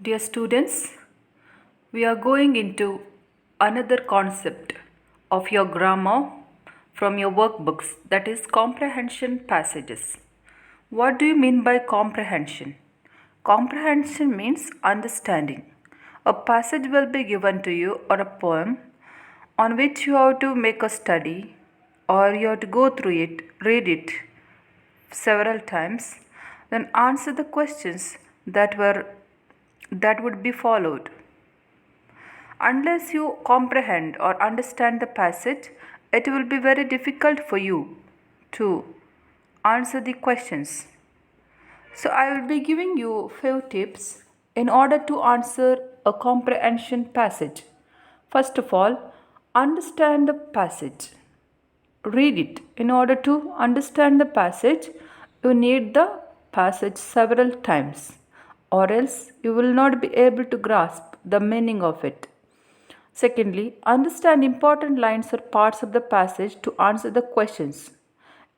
Dear students, we are going into another concept of your grammar from your workbooks, that is comprehension passages. What do you mean by comprehension? Comprehension means understanding. A passage will be given to you or a poem on which you have to make a study or you have to go through it, read it several times, then answer the questions that would be followed. Unless you comprehend or understand the passage, it will be very difficult for you to answer the questions. So, I will be giving you few tips in order to answer a comprehension passage. First of all, understand the passage. Read it. In order to understand the passage, you need the passage several times, or else you will not be able to grasp the meaning of it. Secondly, understand important lines or parts of the passage to answer the questions.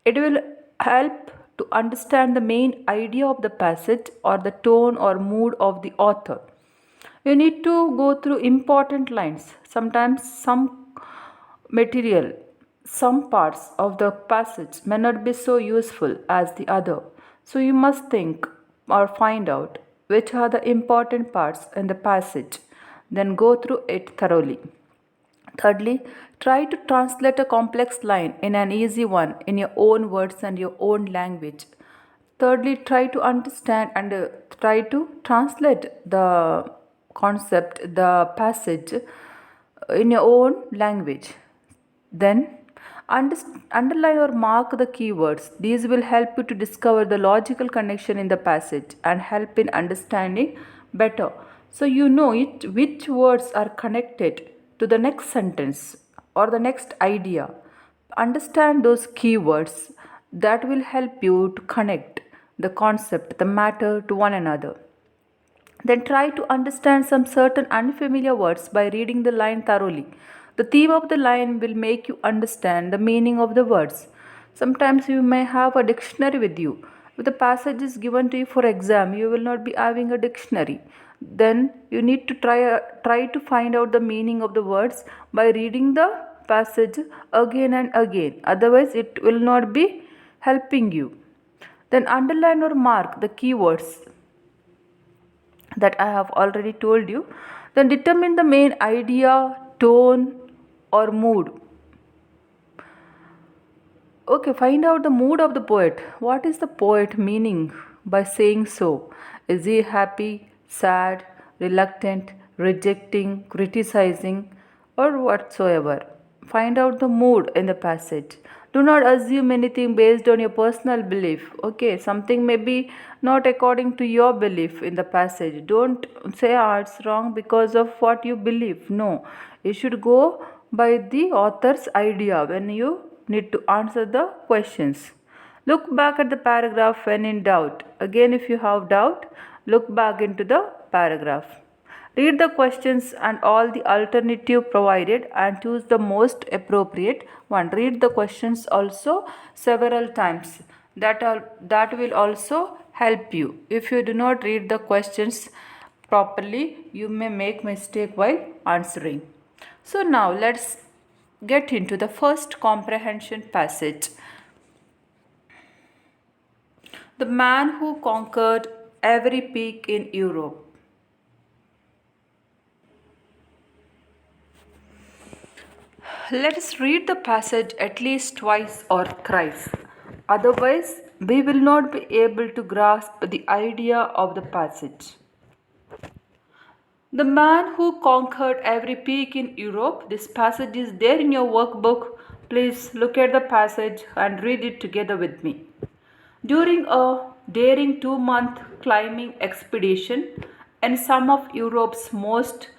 It will help to understand the main idea of the passage or the tone or mood of the author. You need to go through important lines. Sometimes material, some parts of the passage may not be so useful as the other. So you must think or find out which are the important parts in the passage, then go through it thoroughly. Thirdly, try to translate a complex line in an easy one in your own words and your own language. Thirdly, try to understand and try to translate the concept, the passage in your own language. Then, underline or mark the keywords. These will help you to discover the logical connection in the passage and help in understanding better. So, you know which words are connected to the next sentence or the next idea. Understand those keywords that will help you to connect the concept, the matter to one another. Then try to understand some certain unfamiliar words by reading the line thoroughly. The theme of the line will make you understand the meaning of the words. Sometimes you may have a dictionary with you. If the passage is given to you for exam, you will not be having a dictionary. Then you need to try to find out the meaning of the words by reading the passage again and again. Otherwise, it will not be helping you. Then underline or mark the keywords that I have already told you. Then determine the main idea, tone, or mood. Okay, find out the mood of the poet. What is the poet meaning by saying so? Is he happy, sad, reluctant, rejecting, criticizing, or whatsoever? Find out the mood in the passage. Do not assume anything based on your personal belief. Okay, something may be not according to your belief in the passage. Don't say, it's wrong because of what you believe. No, you should go by the author's idea when you need to answer the questions. Look back at the paragraph when in doubt. Again, if you have doubt, look back into the paragraph. Read the questions and all the alternative provided and choose the most appropriate one. Read the questions also several times. That will also help you. If you do not read the questions properly, you may make mistake while answering. So now let's get into the first comprehension passage. The man who conquered every peak in Europe. Let us read the passage at least twice or thrice. Otherwise, we will not be able to grasp the idea of the passage. The man who conquered every peak in Europe. This passage is there in your workbook. Please look at the passage and read it together with me. During a daring 2-month climbing expedition in some of Europe's most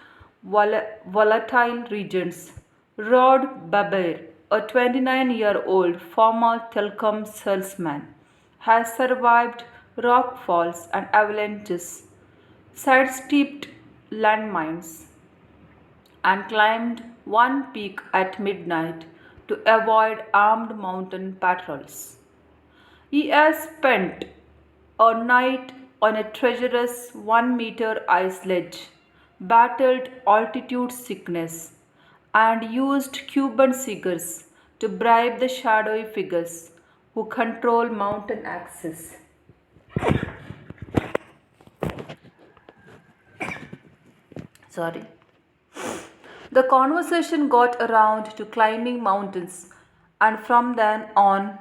volatile regions, Rod Babir, a 29-year-old former telecom salesman, has survived rock falls and avalanches, sidestepped landmines, and climbed one peak at midnight to avoid armed mountain patrols. He has spent a night on a treacherous 1 meter ice ledge, battled altitude sickness, and used Cuban cigars to bribe the shadowy figures who control mountain access. Sorry. The conversation got around to climbing mountains, and from then on,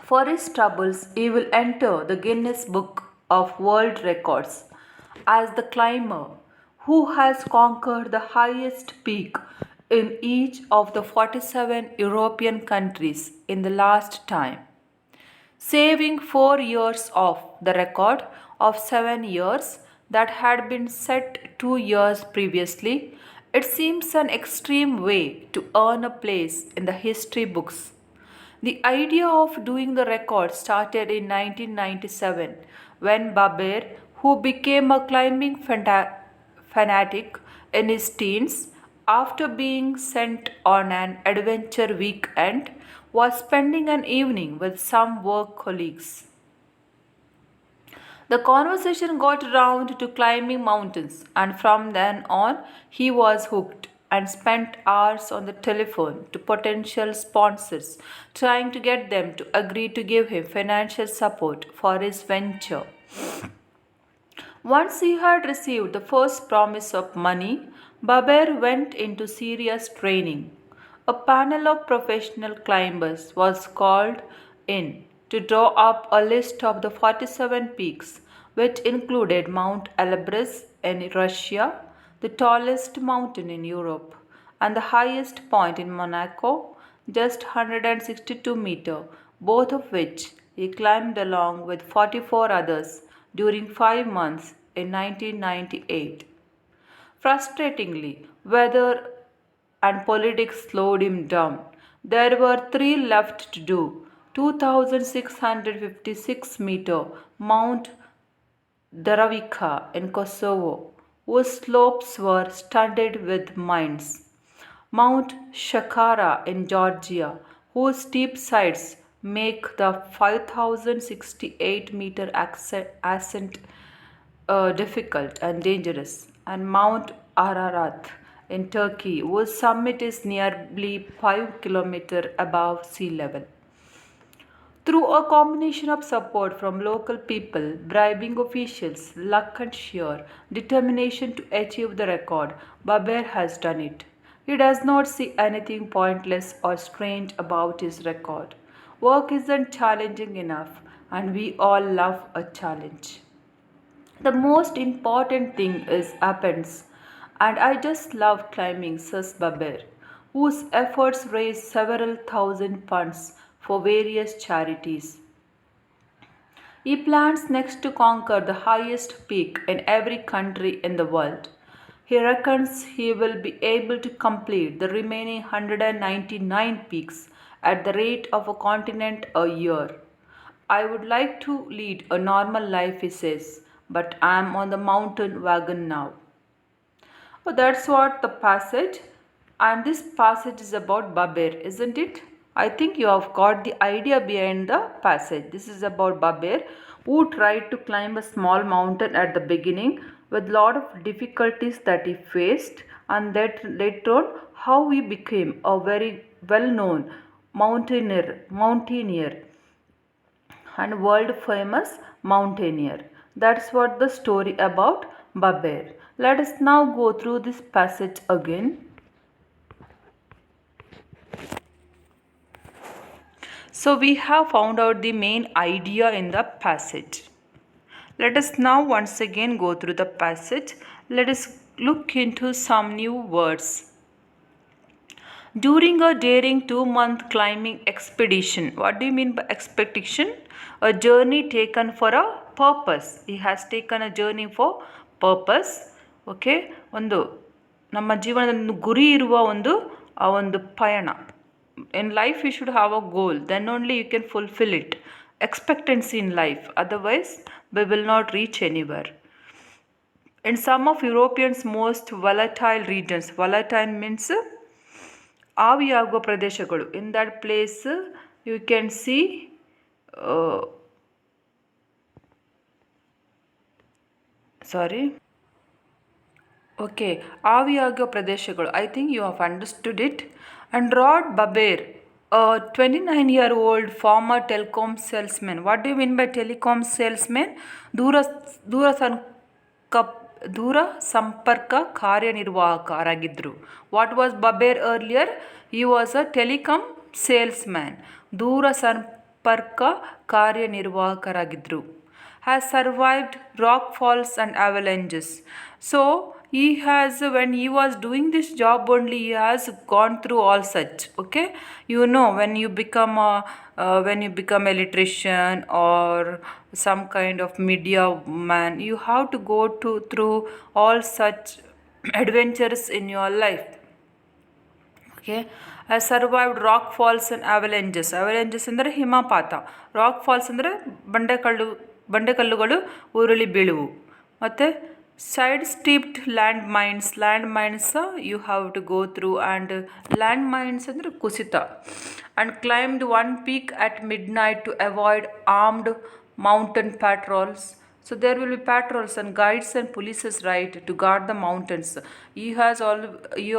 for his troubles, he will enter the Guinness Book of World Records as the climber who has conquered the highest peak in each of the 47 European countries in the last time, saving 4 years off the record of 7 years that had been set 2 years previously. It seems an extreme way to earn a place in the history books. The idea of doing the record started in 1997 when Baber, who became a climbing fanatic in his teens after being sent on an adventure weekend, was spending an evening with some work colleagues. The conversation got round to climbing mountains, and from then on, he was hooked and spent hours on the telephone to potential sponsors, trying to get them to agree to give him financial support for his venture. Once he had received the first promise of money, Baber went into serious training. A panel of professional climbers was called in to draw up a list of the 47 peaks, which included Mount Elbrus in Russia, the tallest mountain in Europe, and the highest point in Monaco, just 162 meters, both of which he climbed along with 44 others during 5 months in 1998. Frustratingly, weather and politics slowed him down. There were three left to do: 2,656-meter Mount Daravica in Kosovo, whose slopes were studded with mines; Mount Shakara in Georgia, whose steep sides make the 5,068-meter ascent difficult and dangerous; and Mount Ararat in Turkey, whose summit is nearly 5 kilometers above sea level. Through a combination of support from local people, bribing officials, luck, and sheer determination to achieve the record, Baber has done it. He does not see anything pointless or strange about his record. Work isn't challenging enough, and we all love a challenge. The most important thing is happens, and I just love climbing, says Baber, whose efforts raise several thousand funds for various charities. He plans next to conquer the highest peak in every country in the world. He reckons he will be able to complete the remaining 199 peaks at the rate of a continent a year. I would like to lead a normal life, he says, but I am on the mountain wagon now. Oh, that's what the passage, and this passage is about Baber, isn't it? I think you have got the idea behind the passage. This is about Baber who tried to climb a small mountain at the beginning with lot of difficulties that he faced, and that later on how he became a very well-known mountaineer and world famous mountaineer. That's what the story about Baber. Let us now go through this passage again. So we have found out the main idea in the passage. Let us now once again go through the passage. Let us look into some new words. During a daring 2-month climbing expedition. What do you mean by expedition? A journey taken for a purpose. He has taken a journey for purpose. Okay, ಒಂದು ನಮ್ಮ ಜೀವನದ ಗುರಿ ಇರುವ ಒಂದು ಪಯಣ. In life you should have a goal, then only you can fulfill it. Expectancy in life, otherwise we will not reach anywhere. In some of Europeans most volatile regions, volatile means ಆವಿಯಾಗುವ ಪ್ರದೇಶಗಳು, in that place you can see uh, sorry. Okay, ಆವಿಯಾಗುವ ಪ್ರದೇಶಗಳು. I think you have understood it. And Rod Baber, a 29-year-old former telecom salesman. What do you mean by telecom salesman? ದೂರ ದೂರ ಸಂಕ ದೂರ ಸಂಪರ್ಕ ಕಾರ್ಯನಿರ್ವಾಹಕರಾಗಿದ್ದರು. What was Baber earlier? He was a telecom salesman. ದೂರ ಸಂಪರ್ಕ ಕಾರ್ಯನಿರ್ವಾಹಕರಾಗಿದ್ದರು. Has survived rock falls and avalanches. So he has, when he was doing this job only, he has gone through all such. Okay, you know, when you become electrician or some kind of media man, you have to go to through all such adventures in your life. Okay, I survived rock falls and avalanches. Avalanches ಅಂದರೆ ಹಿಮಪಾತ. Rock falls ಅಂದರೆ ಬಂಡೆಕಲ್ಲುಗಳು ಉರುಳಿ ಬೀಳುವು. ಮತ್ತು sidestepped landmines you have to go through. And landmines ಅಂದರೆ ಕುಸಿತ. And climbed one peak at midnight to avoid armed mountain patrols. So there will be patrols and guides and police's right to guard the mountains. He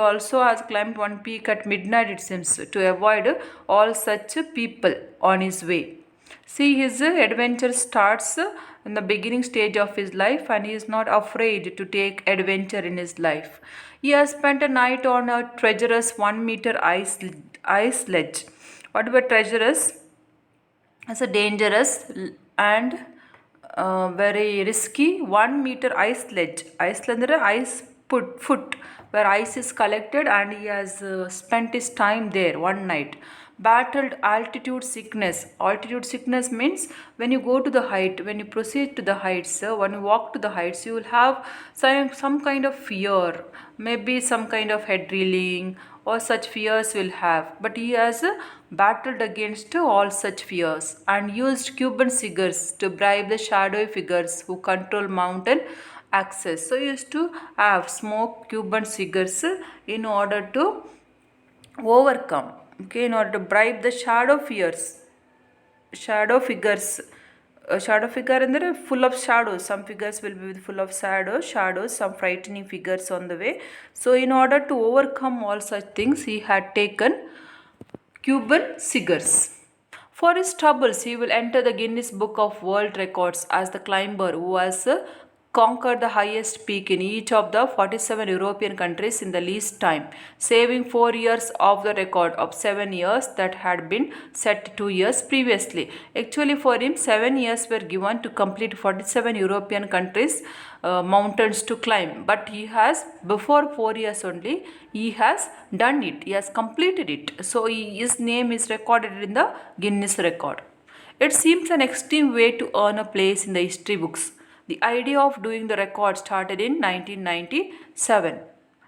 also has climbed one peak at midnight, it seems, to avoid all such people on his way. See, his adventure starts in the beginning stage of his life, and he is not afraid to take adventure in his life. He has spent a night on a treacherous 1-meter ice ledge. What about treacherous? It's a dangerous and very risky 1-meter ice ledge. Ice ಅಂದರೆ ice foot where ice is collected, and he has spent his time there one night. Battled altitude sickness. Altitude sickness means when you go to the height, when you proceed to the heights, when you walk to the heights, you will have some kind of fear, maybe some kind of head reeling or such fears will have. But he has battled against all such fears and used Cuban cigars to bribe the shadowy figures who control mountain access. So he used to have smoke Cuban cigars in order to overcome, okay, in order to bribe the shadow figures. Shadow figure ಅಂದರೆ full of shadows. Some figures will be full of shadows, some frightening figures on the way. So in order to overcome all such things, he had taken Cuban cigars. For his troubles, he will enter the Guinness Book of World Records as the climber who has conquered the highest peak in each of the 47 European countries in the least time, saving 4 years of the record of 7 years that had been set 2 years previously. Actually, for him, 7 years were given to complete 47 European countries mountains to climb, but he has, before 4 years only, he has done it, he has completed it. So his name is recorded in the Guinness record. It seems an extreme way to earn a place in the history books. The idea of doing the record started in 1997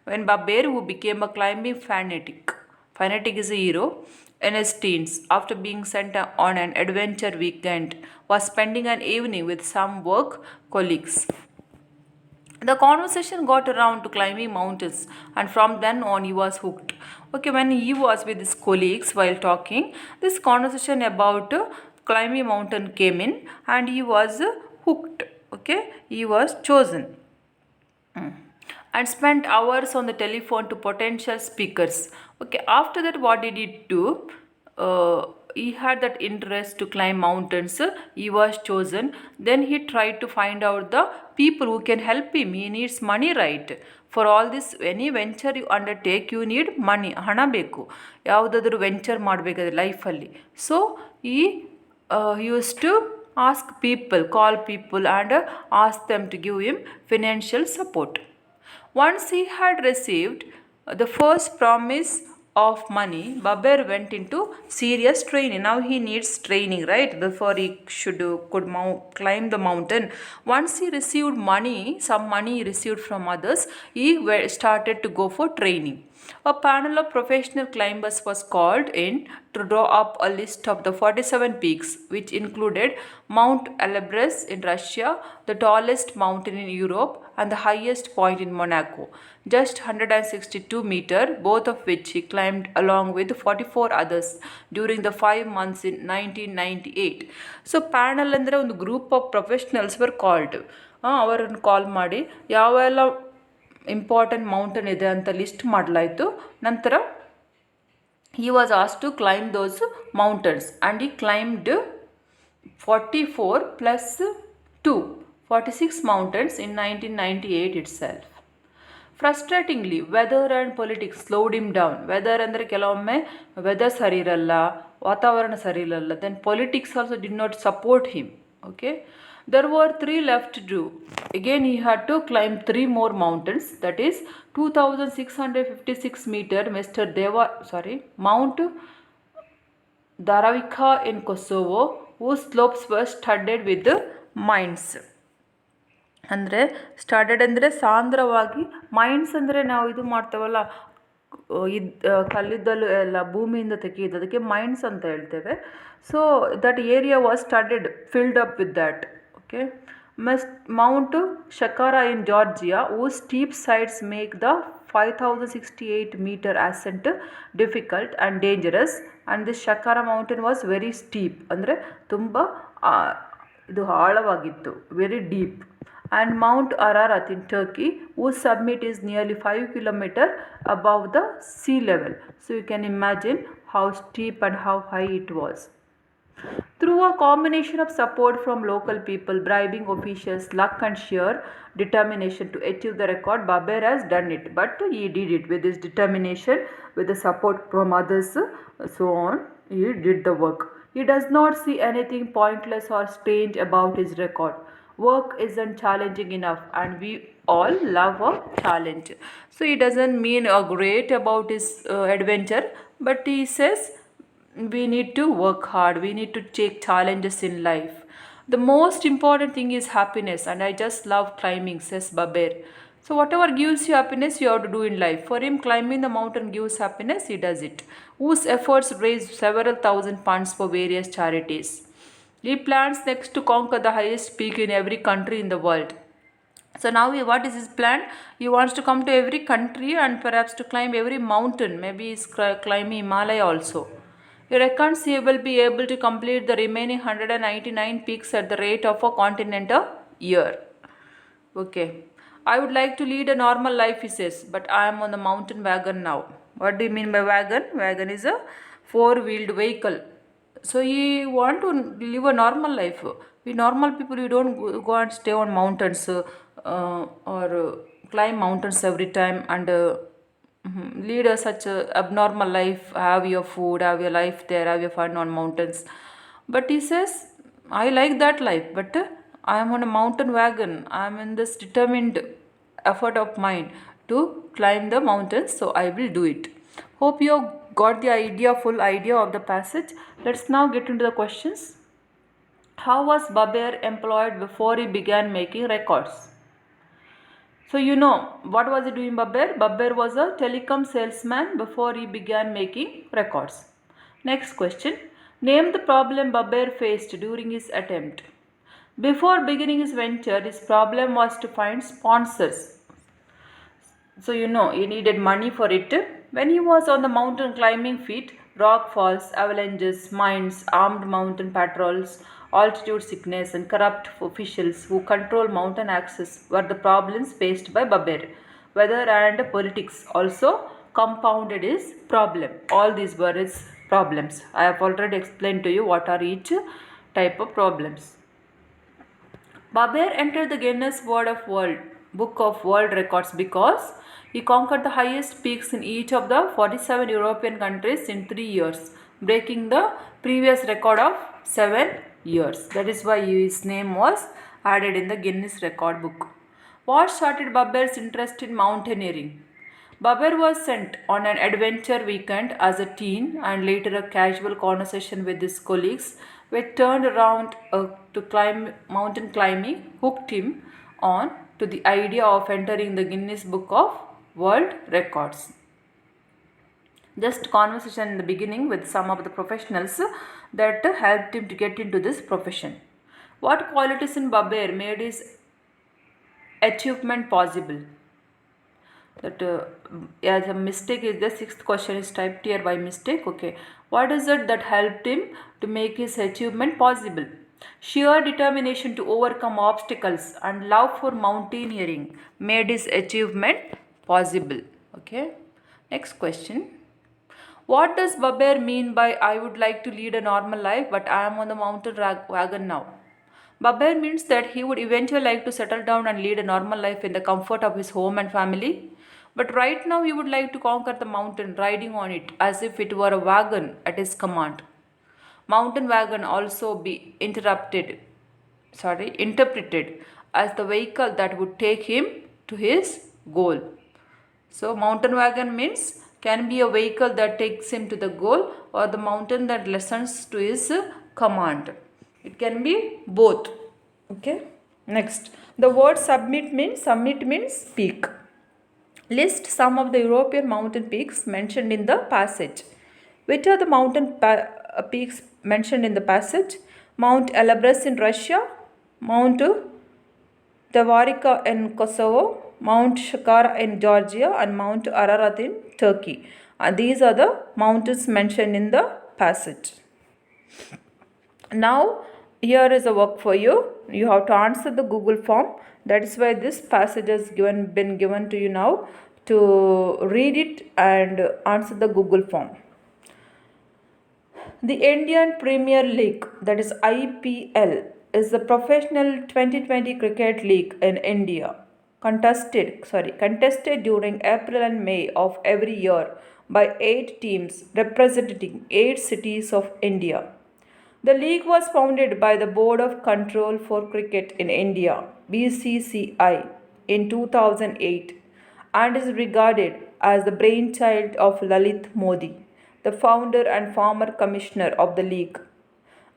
when Baber, who became a climbing fanatic is a hero, in his teens, after being sent on an adventure weekend, was spending an evening with some work colleagues. The conversation got around to climbing mountains, and from then on he was hooked. Okay, when he was with his colleagues while talking, this conversation about climbing mountain came in, and he was hooked. Okay, he was chosen and spent hours on the telephone to potential speakers. Okay, after that, what did he do? He had that interest to climb mountains. He was chosen. Then he tried to find out the people who can help him. He needs money, right? For all this, any venture you undertake, you need money. ಹಣ ಬೇಕು ಯಾವುದಾದ್ರೂ venture ಮಾಡಬೇಕಾದ್ರೆ ಲೈಫಲ್ಲಿ. So he used to call people and ask them to give him financial support. Once he had received the first promise of money, Baber went into serious training. Now he needs training, right? Before he could climb the mountain. Once he received money, some money he received from others, he started to go for training. A panel of professional climbers was called in to draw up a list of the 47 peaks, which included Mount Elbrus in Russia, the tallest mountain in Europe, and the highest point in Monaco, just 162 meters, both of which he climbed along with 44 others during the 5 months in 1998. So, panel ಅಂದರೆ ಒಂದು group of professionals var called ಅವರನ್ನು ಕಾಲ್ ಮಾಡಿ ಯಾವೆಲ್ಲ important mountain ಇದೆ ಅಂತ list ಮಾಡಲಾಯಿತು. ನಂತರ he was asked to climb those mountains and he climbed 44 plus 2, 46 mountains in 1998 itself. Frustratingly, weather and politics slowed him down. Weather ಅಂದರೆ ಕೆಲವೊಮ್ಮೆ ವೆದರ್ ಸರಿ ಇರಲ್ಲ, ವಾತಾವರಣ ಸರಿ ಇರಲ್ಲ. Then politics also did not support him. Okay. There were 3 left to do. Again, he had to climb 3 more mountains. That is 2,656 meter Mount Daravika in Kosovo, whose slopes were studded with mines. ಅಂದರೆ studded ಅಂದರೆ ಸಾಂದ್ರವಾಗಿ, mains ಅಂದರೆ ನಾವು ಇದು ಮಾಡ್ತೇವಲ್ಲ ಕಲ್ಲಿದ್ದಲು ಎಲ್ಲ ಭೂಮಿಯಿಂದ ತೆಗೆಯೋದು, ಅದಕ್ಕೆ ಮೈನ್ಸ್ ಅಂತ ಹೇಳ್ತೇವೆ. So that area was studded filled up with that. Okay. Mount Shakara in Georgia, whose steep sides make the 5,068 meter ascent difficult and dangerous, and this Shakara mountain was very steep, ಅಂದರೆ ತುಂಬ ಇದು ಆಳವಾಗಿತ್ತು, very deep. And Mount Ararat in Turkey, whose summit is nearly 5 kilometers above the sea level. So you can imagine how steep and how high it was. Through a combination of support from local people, bribing officials, luck and sheer determination to achieve the record, Baber has done it. But he did it with his determination, with the support from others, so on. He did the work. He does not see anything pointless or strange about his record. Work isn't challenging enough, and we all love a challenge. So he doesn't mean a great about his adventure, but he says we need to work hard, we need to take challenges in life. The most important thing is happiness, and I just love climbing, says Baber. So whatever gives you happiness, you have to do in life. For him, climbing the mountain gives happiness, he does it. Whose efforts raised several thousand funds for various charities. He plans next to conquer the highest peak in every country in the world. So now what is his plan? He wants to come to every country and perhaps to climb every mountain. Maybe he's climbing Himalaya also. He reckons he will be able to complete the remaining 199 peaks at the rate of a continent a year. Okay. I would like to lead a normal life, he says, but I am on the mountain wagon now. What do you mean by wagon? Wagon is a 4-wheeled vehicle. So he want to live a normal life. We normal people, we don't go and stay on mountains or climb mountains every time and lead such a abnormal life, have your food, have your life there, have your fun on mountains. But he says, I like that life, but I am on a mountain wagon. I am in this determined effort of mine to climb the mountains, so I will do it. Hope you have got the full idea of the passage. Let's now get into the questions. How was Baber employed before he began making records? So you know, what was he doing, Baber? Baber was a telecom salesman before he began making records. Next question. Name the problem Baber faced during his attempt. Before beginning his venture, his problem was to find sponsors. So you know, he needed money for it. When he was on the mountain climbing feat, rock falls, avalanches, mines, armed mountain patrols, altitude sickness and corrupt officials who control mountain access were the problems faced by Baber. Weather and politics also compounded his problem. All these were his problems. I have already explained to you what are each type of problems. Baber entered the Guinness Book of World Records because he conquered the highest peaks in each of the 47 European countries in 3 years, breaking the previous record of 7 years. That is why his name was added in the Guinness Record Book. What started Baber's interest in mountaineering? Baber was sent on an adventure weekend as a teen, and later a casual conversation with his colleagues, which turned around to mountain climbing, hooked him on to the idea of entering the Guinness Book of World Records. Just conversation in the beginning with some of the professionals that helped him to get into this profession. What qualities in Baber made his achievement possible? That as a mistake is the sixth question is typed here by mistake. Okay, what is it that helped him to make his achievement possible? Sheer determination to overcome obstacles and love for mountaineering made his achievement possible. Okay, next question. What does Baber mean by I would like to lead a normal life but I am on the mountain wagon now? Baber means that he would eventually like to settle down and lead a normal life in the comfort of his home and family. But right now he would like to conquer the mountain riding on it as if it were a wagon at his command. Mountain wagon also be interpreted as the vehicle that would take him to his goal. So mountain wagon means can be a vehicle that takes him to the goal or the mountain that listens to his command. It can be both. Okay. Next, the word summit means peak. List some of the European mountain peaks mentioned in the passage. Which are the mountain peaks mentioned in the passage? Mount Elbrus in Russia, Mount Tavarika in Kosovo, Mount Shakara in Georgia, and Mount Ararat in Turkey. And these are the mountains mentioned in the passage. Now, here is a work for you. You have to answer the Google form. That is why this passage has been given to you now to read it and answer the Google form. The Indian Premier League, that is IPL, is the professional 2020 cricket league in India, contested during April and May of every year by 8 teams representing 8 cities of India. The league was founded by the Board of Control for Cricket in India, BCCI, in 2008 and is regarded as the brainchild of Lalit Modi, the founder and former commissioner of the league.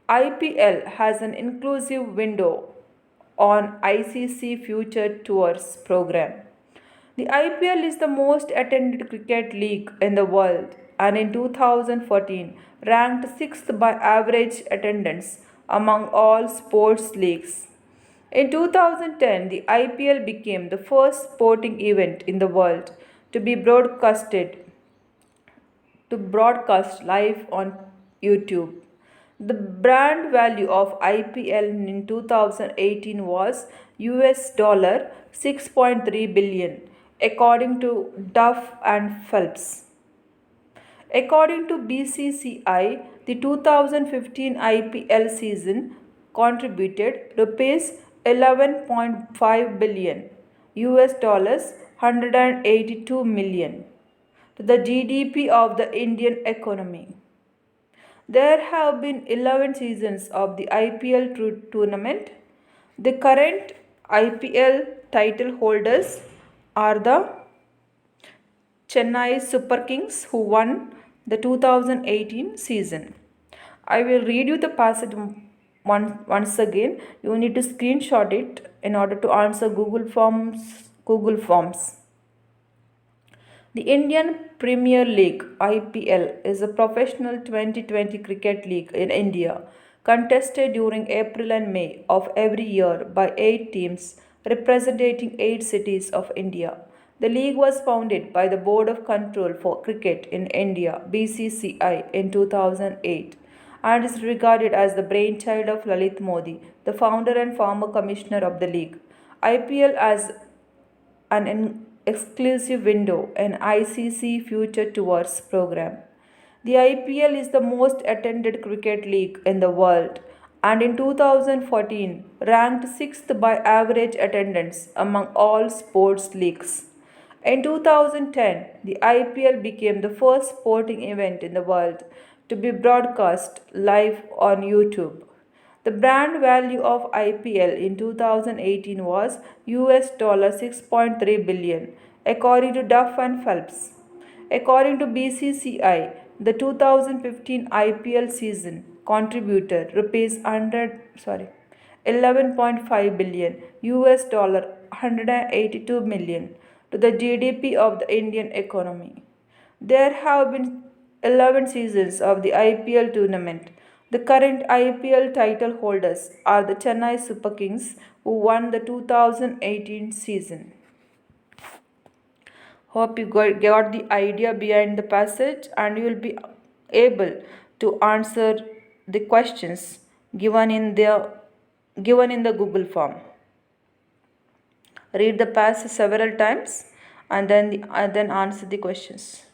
IPL has an inclusive window on ICC Future Tours program. The IPL is the most attended cricket league in the world and in 2014 ranked 6th by average attendance among all sports leagues. In 2010, the IPL became the first sporting event in the world to be broadcast live on YouTube. The brand value of IPL in 2018 was US dollar 6.3 billion according to Duff and Phelps. According to BCCI, the 2015 IPL season contributed rupees 11.5 billion US dollars 182 million to the GDP of the Indian economy. There have been 11 seasons of the IPL tournament. The current IPL title holders are the Chennai Super Kings, who won the 2018 season. I will read you the passage once again. You need to screenshot it in order to answer Google Forms. The Indian Premier League IPL is a professional 2020 cricket league in India, contested during April and May of every year by 8 teams representing 8 cities of India. The league was founded by the Board of Control for Cricket in India (BCCI) in 2008 and is regarded as the brainchild of Lalit Modi, the founder and former commissioner of the league. IPL as an exclusive window in ICC Future Tours program. The IPL is the most attended cricket league in the world and in 2014 ranked 6th by average attendance among all sports leagues. In 2010, the IPL became the first sporting event in the world to be broadcast live on YouTube. The brand value of IPL in 2018 was US dollar 6.3 billion according to Duff and Phelps. According to BCCI, the 2015 IPL season contributed rupees 11.5 billion US dollar 182 million to the GDP of the Indian economy. There have been 11 seasons of the IPL tournament. The current IPL title holders are the Chennai Super Kings, who won the 2018 season. Hope you got the idea behind the passage and you will be able to answer the questions given in the Google form. Read the passage several times and then answer the questions.